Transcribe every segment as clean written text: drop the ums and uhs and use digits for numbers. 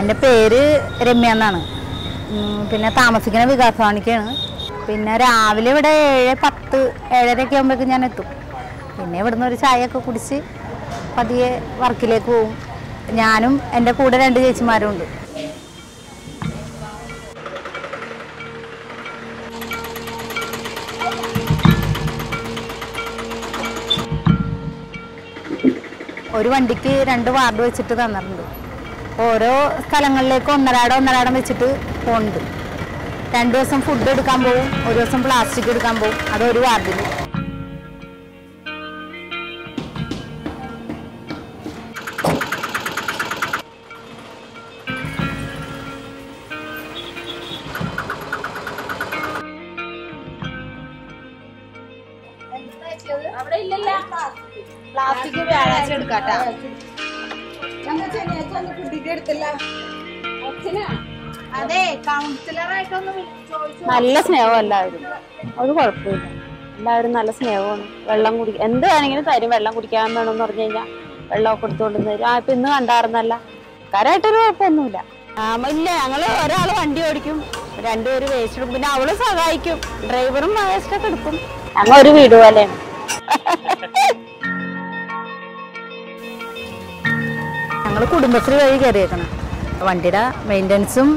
എൻ്റെ പേര് രമ്യ എന്നാണ്. പിന്നെ താമസിക്കുന്ന വികാസവാണിക്കാണ്. പിന്നെ രാവിലെ ഇവിടെ 7:10 7:30 ആകുമ്പോഴേക്കും ഞാൻ എത്തും. പിന്നെ ഇവിടുന്ന് ഒരു ചായയൊക്കെ കുടിച്ച് പതിയെ വർക്കിലേക്ക് പോകും. ഞാനും എൻ്റെ കൂടെ 2 ചേച്ചിമാരും ഉണ്ട്. ഒരു വണ്ടിക്ക് 2 വാർഡ് വെച്ചിട്ട് തന്നിട്ടുണ്ട്. ഓരോ സ്ഥലങ്ങളിലേക്ക് ഒന്നരാടം വെച്ചിട്ട് പോകുന്നുണ്ട്. 2 ദിവസം ഫുഡ് എടുക്കാൻ പോകും, ഒരു ദിവസം പ്ലാസ്റ്റിക് എടുക്കാൻ പോകും. അതൊരു വാർഡിൽ. പ്ലാസ്റ്റിക് വ്യാഴാഴ്ച എടുക്കാട്ടാ. അതെ, കൗൺസിലറായിട്ടൊന്നും നല്ല സ്നേഹം എല്ലാവരും, ഒരു കുഴപ്പമില്ല. എല്ലാവരും നല്ല സ്നേഹമാണ്. വെള്ളം കുടിക്കാൻ എന്ത് വേണമെങ്കിലും തരും. വെള്ളം കുടിക്കാൻ വേണമെന്ന് പറഞ്ഞു കഴിഞ്ഞാൽ വെള്ളമൊക്കെ എടുത്തുകൊണ്ട് തരും. ഇപ്പൊ ഇന്ന് കണ്ടായിരുന്നല്ല, കാര്യമായിട്ടൊരു കുഴപ്പമൊന്നുമില്ല. ഇല്ല, ഞങ്ങള് ഒരാൾ വണ്ടി ഓടിക്കും, 2 പേര് വേസ്റ്റ് എടുക്കും. പിന്നെ അവള് സഹായിക്കും, ഡ്രൈവറും വേസ്റ്റൊക്കെ എടുക്കും. ഞങ്ങൾ ഒരു വീട് പോലെയാണ്. ഞങ്ങൾ കുടുംബശ്രീ വഴി കയറിയേക്കണം. വണ്ടിയുടെ മെയിൻ്റനൻസും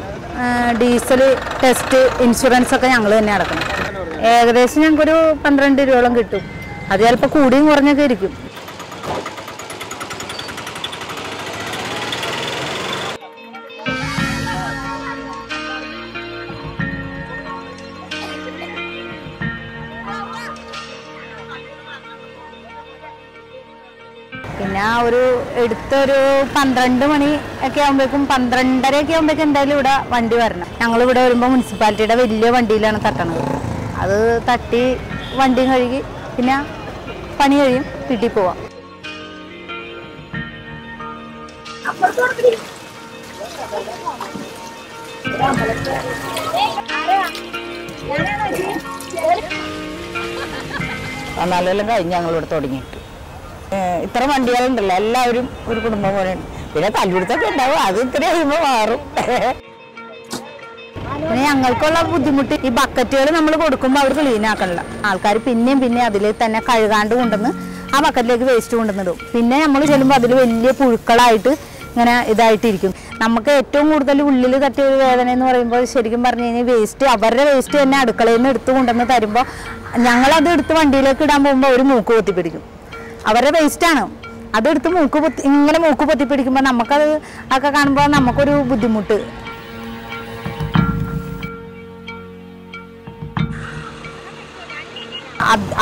ഡീസൽ ടെസ്റ്റ് ഇൻഷുറൻസ് ഒക്കെ ഞങ്ങൾ തന്നെ അടക്കണം. ഏകദേശം ഞങ്ങൾക്കൊരു 12 രൂപയോളം കിട്ടും. അത് ചിലപ്പോൾ കൂടിയും കുറഞ്ഞൊക്കെ ഇരിക്കും. പിന്നെ ഒരു എടുത്തൊരു 12 മണി ഒക്കെ ആകുമ്പോഴേക്കും 12:30 ആകുമ്പോഴേക്കും എന്തായാലും ഇവിടെ വണ്ടി വരണം. ഞങ്ങളിവിടെ വരുമ്പോൾ മുനിസിപ്പാലിറ്റിയുടെ വലിയ വണ്ടിയിലാണ് തട്ടണത്. അത് തട്ടി വണ്ടിയും കഴുകി പിന്നെ പണി കഴിയും, വീട്ടിൽ പോവാം. നാലെല്ലാം കഴിഞ്ഞ് ഞങ്ങളിവിടെ തുടങ്ങിയിട്ട് ഇത്ര വണ്ടികളുണ്ടല്ലോ, എല്ലാവരും ഒരു കുടുംബം പോലെയാണ്. പിന്നെ തല്ലുപിടുത്തൊക്കെ ഉണ്ടാവും, അത് ഇത്ര കഴിയുമ്പോൾ മാറും. പിന്നെ ഞങ്ങൾക്കുള്ള ബുദ്ധിമുട്ട് ഈ ബക്കറ്റുകൾ നമ്മൾ കൊടുക്കുമ്പോൾ അവർ ക്ലീൻ ആക്കണില്ല. ആൾക്കാർ പിന്നെയും അതിൽ തന്നെ കഴുകാണ്ട് കൊണ്ടുവന്ന് ആ ബക്കറ്റിലേക്ക് വേസ്റ്റ് കൊണ്ടുവന്നിടും. പിന്നെ നമ്മൾ ചെല്ലുമ്പോൾ അതിൽ വലിയ പുഴുക്കളായിട്ട് ഇങ്ങനെ ഇതായിട്ടിരിക്കും. നമുക്ക് ഏറ്റവും കൂടുതൽ ഉള്ളിൽ തട്ടിയ ഒരു വേദന എന്ന് പറയുമ്പോൾ ശരിക്കും പറഞ്ഞു കഴിഞ്ഞാൽ വേസ്റ്റ്, അവരുടെ വേസ്റ്റ് തന്നെ അടുക്കളയിൽ നിന്ന് എടുത്ത് കൊണ്ടുവന്ന് തരുമ്പോൾ ഞങ്ങളത് എടുത്ത് വണ്ടിയിലേക്ക് ഇടാൻ പോകുമ്പോൾ ഒരു മൂക്ക് പൊത്തിപ്പിടിക്കും. അവരുടെ വേസ്റ്റാണ്, അതെടുത്ത് ഇങ്ങനെ മൂക്ക് പൊത്തിപ്പിടിക്കുമ്പോൾ നമുക്കത് ഒക്കെ കാണുമ്പോൾ നമുക്കൊരു ബുദ്ധിമുട്ട്.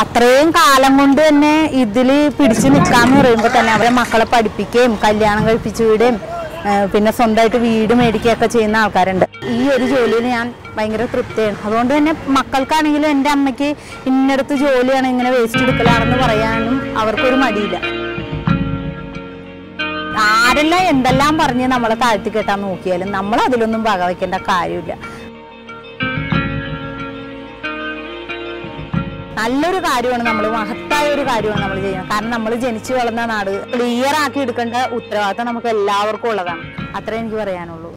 അത്രയും കാലം കൊണ്ട് തന്നെ ഇതിൽ പിടിച്ചു നിൽക്കാന്ന് പറയുമ്പോൾ തന്നെ അവരെ മക്കളെ പഠിപ്പിക്കുകയും കല്യാണം കഴിപ്പിച്ചു വിടുകയും പിന്നെ സ്വന്തമായിട്ട് വീട് മേടിക്കുകയൊക്കെ ചെയ്യുന്ന ആൾക്കാരുണ്ട്. ഈ ഒരു ജോലിയിൽ ഞാൻ ഭയങ്കര തൃപ്തിയാണ്. അതുകൊണ്ട് തന്നെ മക്കൾക്കാണെങ്കിലും എൻ്റെ അമ്മയ്ക്ക് ഇന്നടത്ത് ജോലിയാണ്, ഇങ്ങനെ വേസ്റ്റ് എടുക്കലാണെന്ന് പറയാനും അവർക്കൊരു മടിയില്ല. ആരെല്ലാം എന്തെല്ലാം പറഞ്ഞ് നമ്മളെ താഴ്ത്തി കെട്ടാൻ നോക്കിയാലും നമ്മൾ അതിലൊന്നും വകവയ്ക്കേണ്ട കാര്യമില്ല. നല്ലൊരു കാര്യമാണ്, നമ്മൾ മഹത്തായ ഒരു കാര്യമാണ് നമ്മൾ ചെയ്യുന്നത്. കാരണം നമ്മൾ ജനിച്ചു വളർന്ന നാട് ക്ലിയർ ആക്കി എടുക്കേണ്ട ഉത്തരവാദിത്തം നമുക്ക് എല്ലാവർക്കും ഉള്ളതാണ്. അത്രേ എനിക്ക് പറയാനുള്ളൂ.